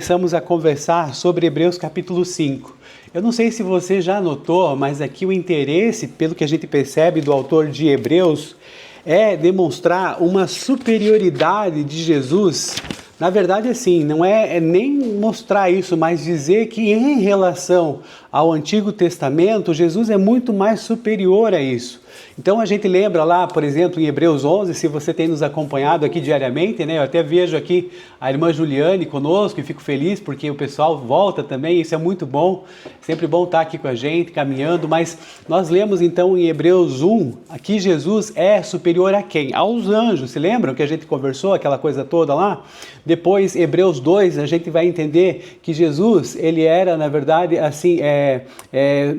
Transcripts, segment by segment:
Começamos a conversar sobre Hebreus capítulo 5. Eu não sei se você já notou, mas aqui o interesse, pelo que a gente percebe do autor de Hebreus, é demonstrar uma superioridade de Jesus. Na verdade, assim, não é nem mostrar isso, mas dizer que em relação ao Antigo Testamento, Jesus é muito mais superior a isso. Então a gente lembra lá, por exemplo, em Hebreus 11, se você tem nos acompanhado aqui diariamente, né? Eu até vejo aqui a irmã Juliane conosco e fico feliz porque o pessoal volta também, isso é muito bom, sempre bom estar aqui com a gente, caminhando, mas nós lemos então em Hebreus 1, aqui Jesus é superior a quem? Aos anjos, se lembram que a gente conversou, aquela coisa toda lá? Depois, Hebreus 2, a gente vai entender que Jesus, ele era, na verdade, assim,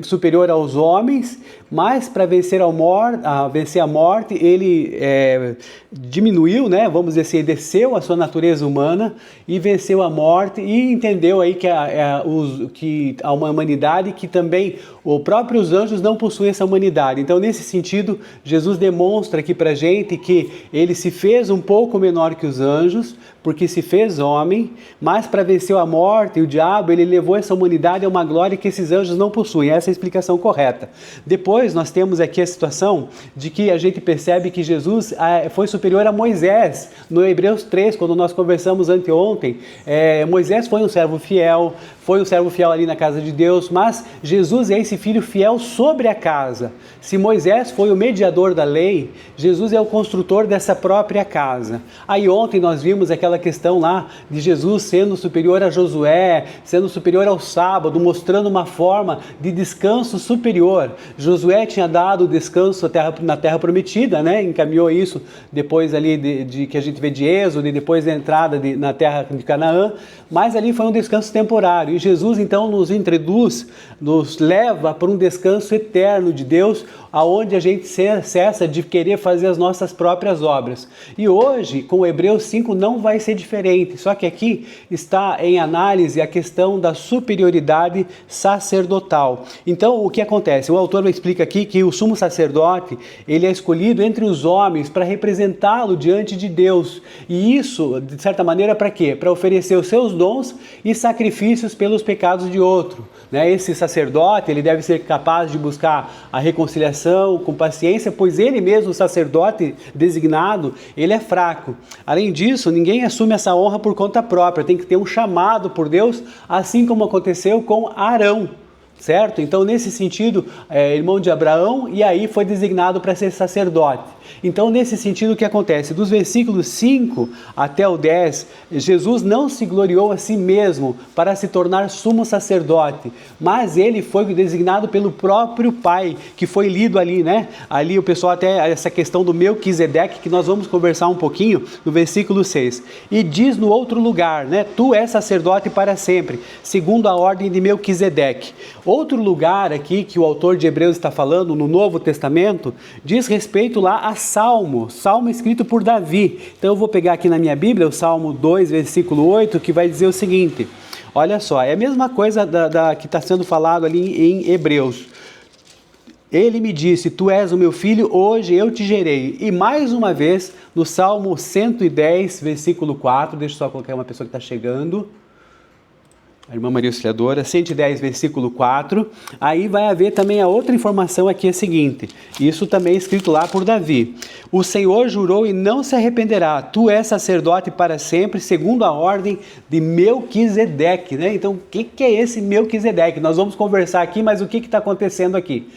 superior aos homens, mas para vencer a morte, ele diminuiu, né? Vamos dizer assim, desceu a sua natureza humana e venceu a morte e entendeu aí que há uma humanidade que também os próprios anjos não possuem essa humanidade. Então, nesse sentido, Jesus demonstra aqui para a gente que ele se fez um pouco menor que os anjos, porque se fez homem, mas para vencer a morte e o diabo, ele levou essa humanidade a uma glória que esses anjos não possuem. Essa é a explicação correta. Depois, nós temos aqui a situação de que a gente percebe que Jesus foi superior a Moisés. No Hebreus 3, quando nós conversamos anteontem, Moisés foi um servo fiel ali na casa de Deus, mas Jesus é esse filho fiel sobre a casa. Se Moisés foi o mediador da lei, Jesus é o construtor dessa própria casa. Aí ontem nós vimos aquela questão lá de Jesus sendo superior a Josué, sendo superior ao sábado, mostrando uma forma de descanso superior. Josué tinha dado o descanso na terra prometida, né? Encaminhou isso depois ali de que a gente vê de Êxodo e depois da entrada na terra de Canaã, mas ali foi um descanso temporário. E Jesus então nos introduz, nos leva para um descanso eterno de Deus, aonde a gente cessa de querer fazer as nossas próprias obras. E hoje, com Hebreus 5, não vai ser diferente, só que aqui está em análise a questão da superioridade sacerdotal. Então, o que acontece? O autor explica aqui que o sumo sacerdote, ele é escolhido entre os homens para representá-lo diante de Deus. E isso, de certa maneira, para quê? Para oferecer os seus dons e sacrifícios pelos pecados de outro. Esse sacerdote, ele deve ser capaz de buscar a reconciliação com paciência, pois ele mesmo, o sacerdote designado, ele é fraco. Além disso, ninguém assume essa honra por conta própria, tem que ter um chamado por Deus, assim como aconteceu com Arão. Certo? Então, nesse sentido, irmão de Abraão, e aí foi designado para ser sacerdote. Então, nesse sentido, o que acontece? Dos versículos 5 até o 10, Jesus não se gloriou a si mesmo para se tornar sumo sacerdote, mas ele foi designado pelo próprio Pai, que foi lido ali, né? Ali o pessoal até, essa questão do Melquisedeque, que nós vamos conversar um pouquinho, no versículo 6. E diz no outro lugar, né? Tu és sacerdote para sempre, segundo a ordem de Melquisedeque. Outro lugar aqui que o autor de Hebreus está falando, no Novo Testamento, diz respeito lá a Salmo escrito por Davi. Então eu vou pegar aqui na minha Bíblia o Salmo 2, versículo 8, que vai dizer o seguinte, olha só, é a mesma coisa que está sendo falado ali em Hebreus. Ele me disse, tu és o meu filho, hoje eu te gerei. E mais uma vez, no Salmo 110, versículo 4, deixa eu só colocar uma pessoa que está chegando, a irmã Maria Auxiliadora, 110, versículo 4, aí vai haver também a outra informação aqui, é a seguinte, isso também é escrito lá por Davi. O Senhor jurou e não se arrependerá, tu és sacerdote para sempre, segundo a ordem de Melquisedeque, né? Então, o que é esse Melquisedeque? Nós vamos conversar aqui, mas o que está acontecendo aqui?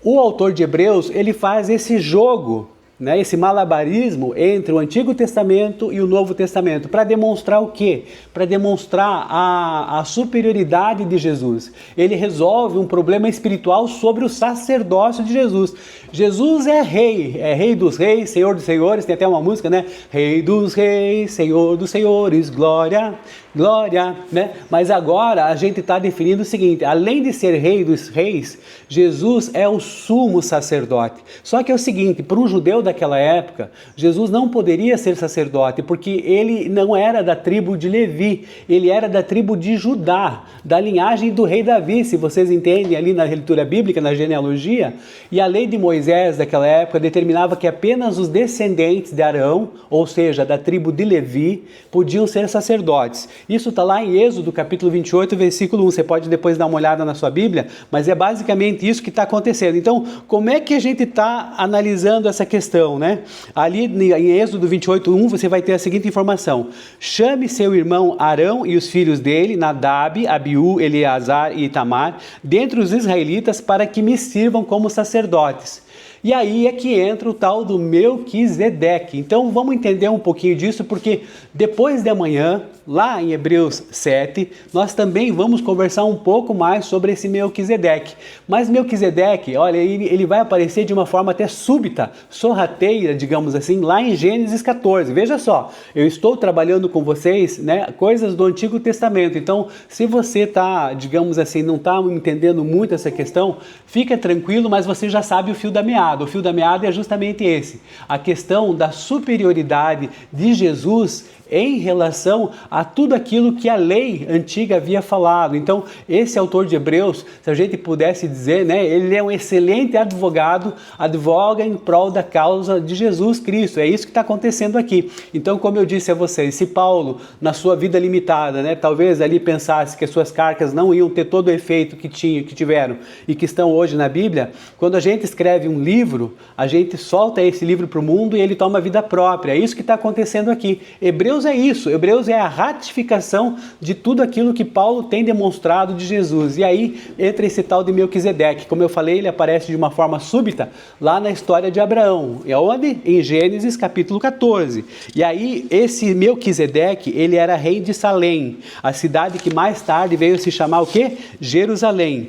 O autor de Hebreus, ele faz esse jogo, né, esse malabarismo entre o Antigo Testamento e o Novo Testamento, para demonstrar o quê? Para demonstrar a superioridade de Jesus. Ele resolve um problema espiritual sobre o sacerdócio de Jesus. Jesus é rei dos reis, Senhor dos senhores, tem até uma música, né? Rei dos reis, Senhor dos senhores, glória, glória, né? Mas agora a gente está definindo o seguinte, além de ser rei dos reis, Jesus é o sumo sacerdote. Só que é o seguinte, para um judeu daquela época, Jesus não poderia ser sacerdote, porque ele não era da tribo de Levi, ele era da tribo de Judá, da linhagem do rei Davi, se vocês entendem ali na leitura bíblica, na genealogia, e a lei de Moisés daquela época determinava que apenas os descendentes de Arão, ou seja, da tribo de Levi, podiam ser sacerdotes. Isso está lá em Êxodo, capítulo 28, versículo 1. Você pode depois dar uma olhada na sua Bíblia, mas é basicamente isso que está acontecendo. Então, como é que a gente está analisando essa questão, né? Ali em Êxodo 28, 1, você vai ter a seguinte informação: chame seu irmão Arão e os filhos dele, Nadab, Abiú, Eleazar e Itamar, dentre os israelitas, para que me sirvam como sacerdotes. E aí é que entra o tal do Melquisedeque. Então vamos entender um pouquinho disso, porque depois de amanhã, lá em Hebreus 7, nós também vamos conversar um pouco mais sobre esse Melquisedeque. Mas Melquisedeque, olha, ele vai aparecer de uma forma até súbita, sorrateira, digamos assim, lá em Gênesis 14. Veja só, eu estou trabalhando com vocês, né, coisas do Antigo Testamento. Então, se você está, digamos assim, não está entendendo muito essa questão, fica tranquilo, mas você já sabe o fio da meada. O fio da meada é justamente esse, a questão da superioridade de Jesus em relação a tudo aquilo que a lei antiga havia falado. Então, esse autor de Hebreus, se a gente pudesse dizer, né, ele é um excelente advogado, advoga em prol da causa de Jesus Cristo. É isso que está acontecendo aqui. Então, como eu disse a vocês, se Paulo, na sua vida limitada, né, talvez ali pensasse que as suas cartas não iam ter todo o efeito que tiveram e que estão hoje na Bíblia, quando a gente escreve um livro, a gente solta esse livro para o mundo e ele toma vida própria. É isso que está acontecendo aqui. Hebreus é isso, Hebreus é a ratificação de tudo aquilo que Paulo tem demonstrado de Jesus. E aí entra esse tal de Melquisedeque. Como eu falei, ele aparece de uma forma súbita lá na história de Abraão. E aonde? Em Gênesis capítulo 14. E aí esse Melquisedeque, ele era rei de Salém, a cidade que mais tarde veio se chamar o quê? Jerusalém.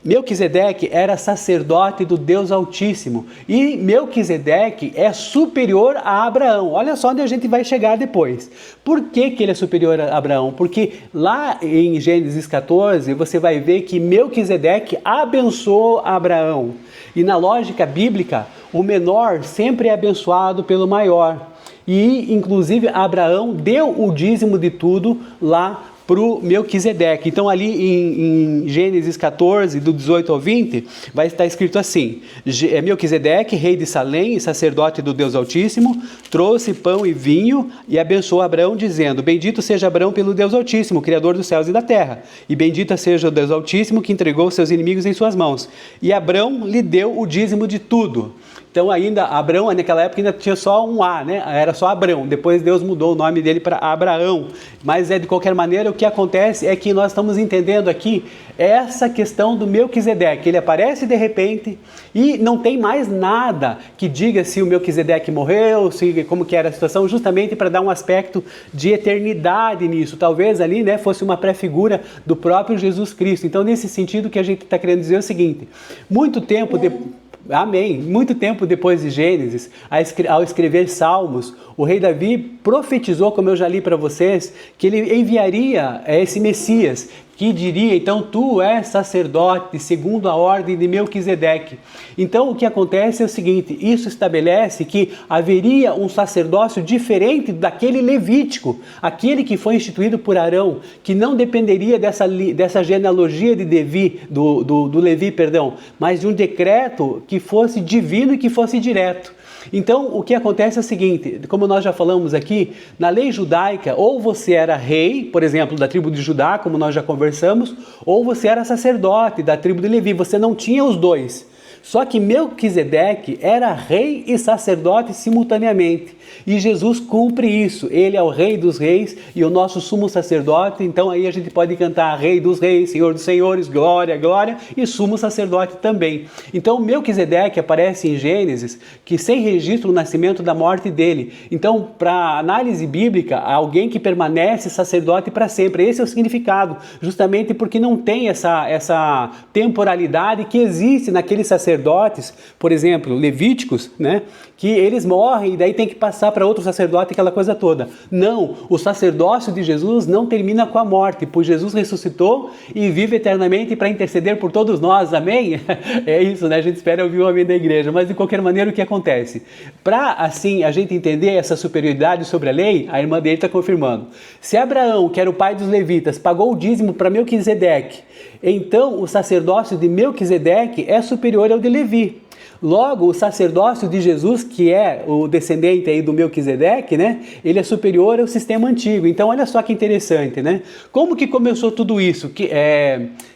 Melquisedeque era sacerdote do Deus Altíssimo, e Melquisedeque é superior a Abraão. Olha só onde a gente vai chegar depois. Por que ele é superior a Abraão? Porque lá em Gênesis 14 você vai ver que Melquisedeque abençoou Abraão. E na lógica bíblica, o menor sempre é abençoado pelo maior. E inclusive Abraão deu o dízimo de tudo lá para o Melquisedeque. Então ali em Gênesis 14, do 18 ao 20, vai estar escrito assim: Melquisedeque, rei de Salém e sacerdote do Deus Altíssimo, trouxe pão e vinho e abençoou Abraão, dizendo: bendito seja Abraão pelo Deus Altíssimo, Criador dos céus e da terra, e bendita seja o Deus Altíssimo que entregou seus inimigos em suas mãos. E Abraão lhe deu o dízimo de tudo. Então ainda, Abrão, naquela época ainda tinha só um A, né? Era só Abrão. Depois Deus mudou o nome dele para Abraão. Mas de qualquer maneira, o que acontece é que nós estamos entendendo aqui essa questão do Melquisedeque. Ele aparece de repente e não tem mais nada que diga se o Melquisedeque morreu, como que era a situação, justamente para dar um aspecto de eternidade nisso. Talvez ali, né, fosse uma pré-figura do próprio Jesus Cristo. Então, nesse sentido, o que a gente está querendo dizer é o seguinte: muito tempo depois... Amém. Muito tempo depois de Gênesis, ao escrever Salmos, o rei Davi profetizou, como eu já li para vocês, que ele enviaria esse Messias, que diria: então tu és sacerdote segundo a ordem de Melquisedeque. Então o que acontece é o seguinte: isso estabelece que haveria um sacerdócio diferente daquele levítico, aquele que foi instituído por Arão, que não dependeria dessa genealogia de Levi, mas de um decreto que fosse divino e que fosse direto. Então, o que acontece é o seguinte: como nós já falamos aqui, na lei judaica, ou você era rei, por exemplo, da tribo de Judá, como nós já conversamos, ou você era sacerdote da tribo de Levi. Você não tinha os dois. Só que Melquisedeque era rei e sacerdote simultaneamente. E Jesus cumpre isso. Ele é o rei dos reis e o nosso sumo sacerdote. Então aí a gente pode cantar rei dos reis, senhor dos senhores, glória, glória, e sumo sacerdote também. Então Melquisedeque aparece em Gênesis, que sem registro o nascimento da morte dele. Então, para análise bíblica, alguém que permanece sacerdote para sempre. Esse é o significado, justamente porque não tem essa temporalidade que existe naqueles sacerdotes, por exemplo, levíticos, né, que eles morrem e daí tem que passar para outro sacerdote, aquela coisa toda. Não, o sacerdócio de Jesus não termina com a morte, pois Jesus ressuscitou e vive eternamente para interceder por todos nós, amém? É isso, né? A gente espera ouvir o amém da igreja, mas de qualquer maneira o que acontece? Para assim a gente entender essa superioridade sobre a lei, a irmã dele está confirmando. Se Abraão, que era o pai dos levitas, pagou o dízimo para Melquisedeque, então o sacerdócio de Melquisedeque é superior ao de Levi. Logo, o sacerdócio de Jesus, que é o descendente aí do Melquisedeque, né? Ele é superior ao sistema antigo. Então, olha só que interessante, né? Como que começou tudo isso?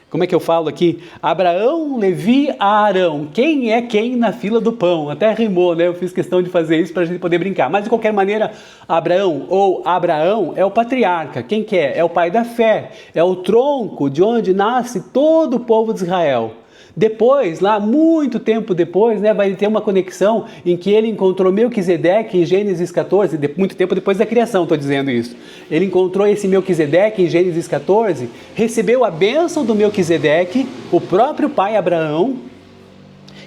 Como é que eu falo aqui? Abraão, Levi, Arão. Quem é quem na fila do pão? Até rimou, né? Eu fiz questão de fazer isso para a gente poder brincar. Mas, de qualquer maneira, Abraão ou Abraão é o patriarca. Quem que é? É o pai da fé. É o tronco de onde nasce todo o povo de Israel. Depois, lá muito tempo depois, né, vai ter uma conexão em que ele encontrou Melquisedeque em Gênesis 14, muito tempo depois da criação, estou dizendo isso. Ele encontrou esse Melquisedeque em Gênesis 14, recebeu a bênção do Melquisedeque, o próprio pai Abraão,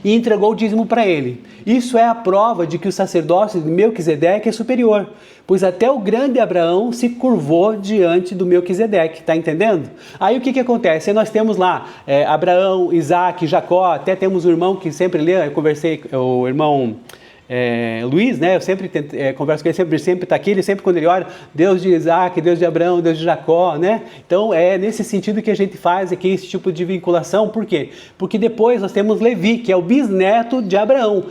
e entregou o dízimo para ele. Isso é a prova de que o sacerdócio de Melquisedeque é superior, pois até o grande Abraão se curvou diante do Melquisedeque, está entendendo? Aí o que acontece? Aí nós temos lá Abraão, Isaac, Jacó, até temos um irmão que sempre lê, eu conversei, o irmão Luiz, né? Eu sempre converso com ele, sempre está aqui, ele sempre quando ele ora, Deus de Isaac, Deus de Abraão, Deus de Jacó, né? Então é nesse sentido que a gente faz aqui esse tipo de vinculação. Por quê? Porque depois nós temos Levi, que é o bisneto de Abraão.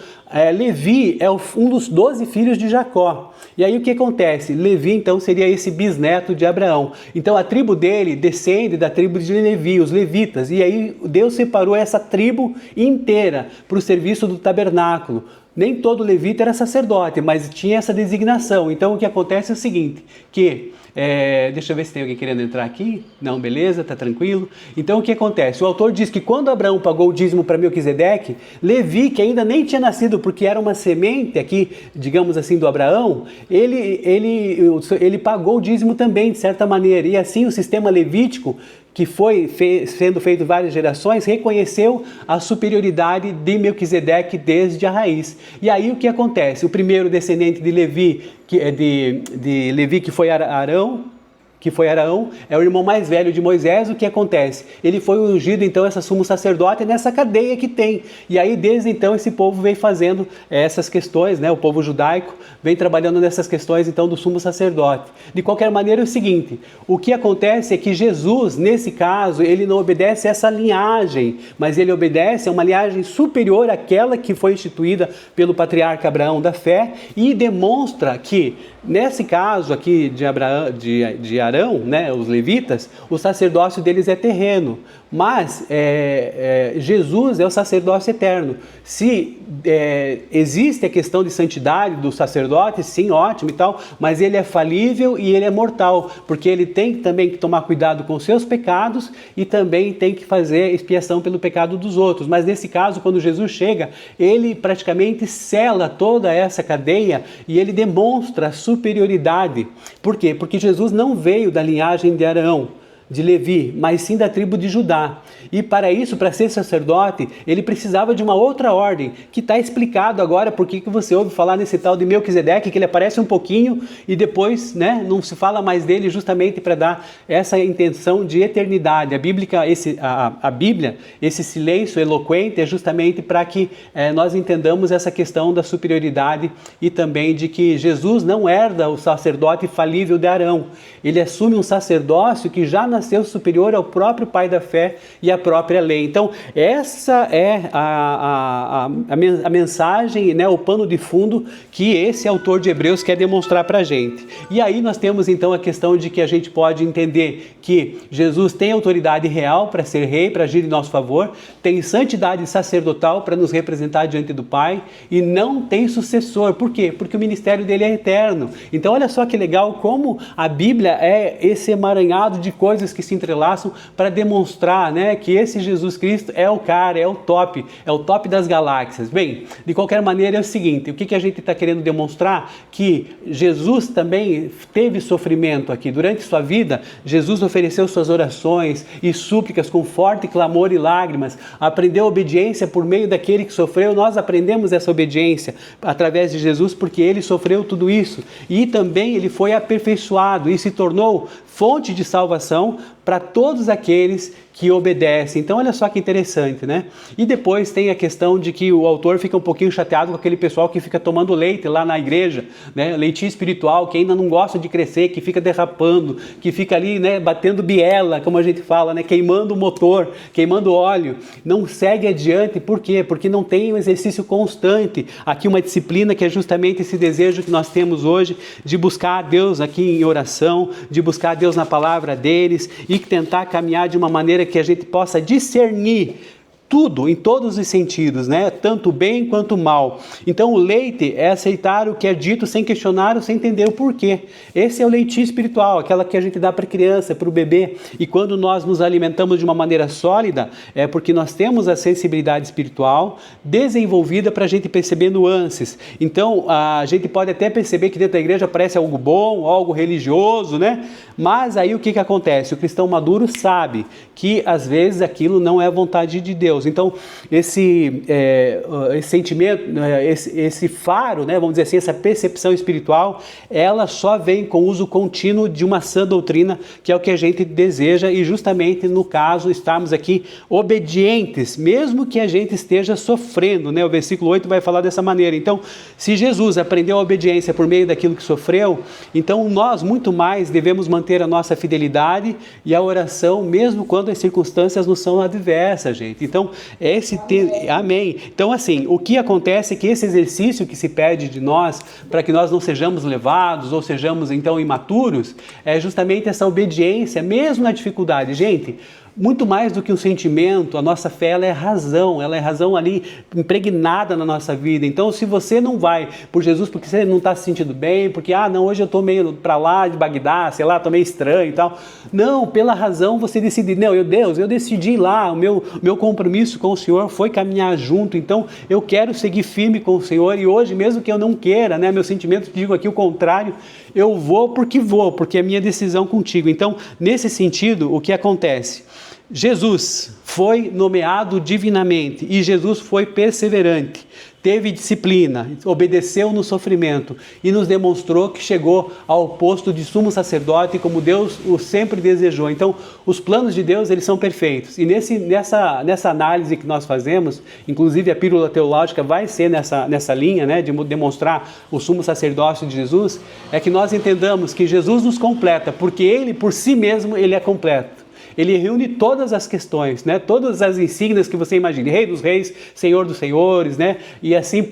Levi é um dos 12 filhos de Jacó. E aí o que acontece? Levi então seria esse bisneto de Abraão. Então a tribo dele descende da tribo de Levi, os levitas. E aí Deus separou essa tribo inteira para o serviço do tabernáculo. Nem todo levita era sacerdote, mas tinha essa designação. Então o que acontece é o seguinte, deixa eu ver se tem alguém querendo entrar aqui. Não, beleza, tá tranquilo. Então o que acontece? O autor diz que quando Abraão pagou o dízimo para Melquisedeque, Levi, que ainda nem tinha nascido, porque era uma semente aqui, digamos assim, do Abraão, ele pagou o dízimo também, de certa maneira. E assim o sistema levítico, que foi sendo feito várias gerações, reconheceu a superioridade de Melquisedeque desde a raiz. E aí o que acontece? O primeiro descendente de Levi, de Levi, que foi Arão, é o irmão mais velho de Moisés. O que acontece? Ele foi ungido, então, essa sumo sacerdote nessa cadeia que tem. E aí, desde então, esse povo vem fazendo essas questões, né? O povo judaico vem trabalhando nessas questões, então, do sumo sacerdote. De qualquer maneira, é o seguinte, o que acontece é que Jesus, nesse caso, ele não obedece a essa linhagem, mas ele obedece a uma linhagem superior àquela que foi instituída pelo patriarca Abraão da fé, e demonstra que, nesse caso aqui de Arão, né, os levitas, o sacerdócio deles é terreno, mas Jesus é o sacerdócio eterno. Se existe a questão de santidade do sacerdote, sim, ótimo e tal, mas ele é falível e ele é mortal, porque ele tem também que tomar cuidado com os seus pecados e também tem que fazer expiação pelo pecado dos outros. Mas nesse caso, quando Jesus chega, ele praticamente sela toda essa cadeia e ele demonstra a superioridade. Por quê? Porque Jesus não veio da linhagem de Arão, de Levi, mas sim da tribo de Judá. E para isso, para ser sacerdote, ele precisava de uma outra ordem, que está explicado agora porque que você ouve falar nesse tal de Melquisedeque, que ele aparece um pouquinho e depois, né, não se fala mais dele, justamente para dar essa intenção de eternidade. A Bíblia, esse silêncio eloquente é justamente para que nós entendamos essa questão da superioridade e também de que Jesus não herda o sacerdote falível de Arão. Ele assume um sacerdócio que já nasceu superior ao próprio pai da fé e à própria lei. Então, essa é a mensagem, né, o pano de fundo que esse autor de Hebreus quer demonstrar para a gente. E aí nós temos então a questão de que a gente pode entender que Jesus tem autoridade real para ser rei, para agir em nosso favor, tem santidade sacerdotal para nos representar diante do Pai e não tem sucessor. Por quê? Porque o ministério dele é eterno. Então, olha só que legal como a Bíblia é esse emaranhado de coisas que se entrelaçam para demonstrar, né, que esse Jesus Cristo é o cara, é o top das galáxias. Bem, de qualquer maneira é o seguinte, o que a gente está querendo demonstrar? Que Jesus também teve sofrimento aqui. Durante sua vida, Jesus ofereceu suas orações e súplicas com forte clamor e lágrimas, aprendeu obediência por meio daquele que sofreu. Nós aprendemos essa obediência através de Jesus porque ele sofreu tudo isso. E também ele foi aperfeiçoado e se tornou fonte de salvação salvação para todos aqueles que obedecem. Então olha só que interessante, né? E depois tem a questão de que o autor fica um pouquinho chateado com aquele pessoal que fica tomando leite lá na igreja, né? Leitinho espiritual, que ainda não gosta de crescer, que fica derrapando, que fica ali, né, batendo biela, como a gente fala, né, queimando o motor, queimando óleo, não segue adiante. Por quê? Porque não tem um exercício constante. Aqui uma disciplina que é justamente esse desejo que nós temos hoje de buscar a Deus aqui em oração, de buscar a Deus na palavra deles e tentar caminhar de uma maneira que a gente possa discernir tudo, em todos os sentidos, né? Tanto bem quanto mal. Então o leite é aceitar o que é dito sem questionar ou sem entender o porquê. Esse é o leitinho espiritual, aquela que a gente dá para a criança, para o bebê. E quando nós nos alimentamos de uma maneira sólida, é porque nós temos a sensibilidade espiritual desenvolvida para a gente perceber nuances. Então a gente pode até perceber que dentro da igreja parece algo bom, algo religioso, né? Mas aí o que acontece? O cristão maduro sabe que às vezes aquilo não é vontade de Deus. Então, esse sentimento, esse faro, né, vamos dizer assim, essa percepção espiritual, ela só vem com o uso contínuo de uma sã doutrina, que é o que a gente deseja, e justamente no caso, estamos aqui obedientes, mesmo que a gente esteja sofrendo, né? O versículo 8 vai falar dessa maneira. Então, se Jesus aprendeu a obediência por meio daquilo que sofreu, então nós muito mais devemos manter a nossa fidelidade e a oração, mesmo quando as circunstâncias nos são adversas, gente. Então, amém. Então, assim, o que acontece é que esse exercício que se pede de nós, para que nós não sejamos levados ou sejamos, então, imaturos, é justamente essa obediência, mesmo na dificuldade. Gente, muito mais do que um sentimento, a nossa fé ela é razão ali impregnada na nossa vida. Então, se você não vai por Jesus porque você não está se sentindo bem, porque, não, hoje eu estou meio para lá de Bagdá, sei lá, estou meio estranho e tal. Não, pela razão você decide, não, Deus, eu decidi ir lá, o meu compromisso com o Senhor foi caminhar junto, então eu quero seguir firme com o Senhor e hoje, mesmo que eu não queira, né, meus sentimentos digo aqui o contrário, eu vou, porque é minha decisão contigo. Então, nesse sentido, o que acontece? Jesus foi nomeado divinamente e Jesus foi perseverante, teve disciplina, obedeceu no sofrimento e nos demonstrou que chegou ao posto de sumo sacerdote como Deus o sempre desejou. Então, os planos de Deus, eles são perfeitos. E nessa análise que nós fazemos, inclusive a pílula teológica vai ser nessa linha, né, de demonstrar o sumo sacerdócio de Jesus, é que nós entendamos que Jesus nos completa, porque Ele, por si mesmo, Ele é completo. Ele reúne todas as questões, né? Todas as insígnias que você imagine, Rei dos Reis, Senhor dos Senhores, né? E assim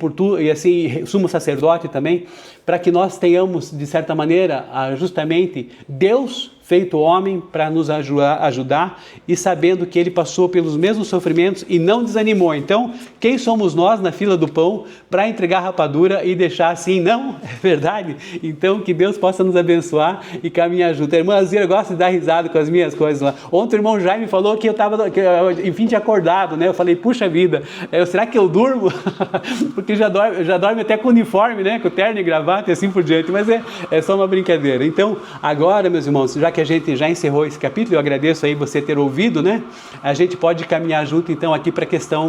sumo sacerdote também, para que nós tenhamos, de certa maneira, justamente Deus feito homem para nos ajudar e sabendo que ele passou pelos mesmos sofrimentos e não desanimou. Então, quem somos nós na fila do pão para entregar rapadura e deixar assim? Não, é verdade? Então, que Deus possa nos abençoar e caminhar junto. A irmã Azira gosta de dar risada com as minhas coisas lá. Ontem o irmão Jaime falou que eu estava, enfim, de acordado, né? Eu falei, puxa vida, será que eu durmo? Porque já dorme até com uniforme, né? Com terno e gravata e assim por diante, mas é só uma brincadeira. Então, agora, meus irmãos, já que a gente já encerrou esse capítulo, eu agradeço aí você ter ouvido, né? A gente pode caminhar junto então aqui para a questão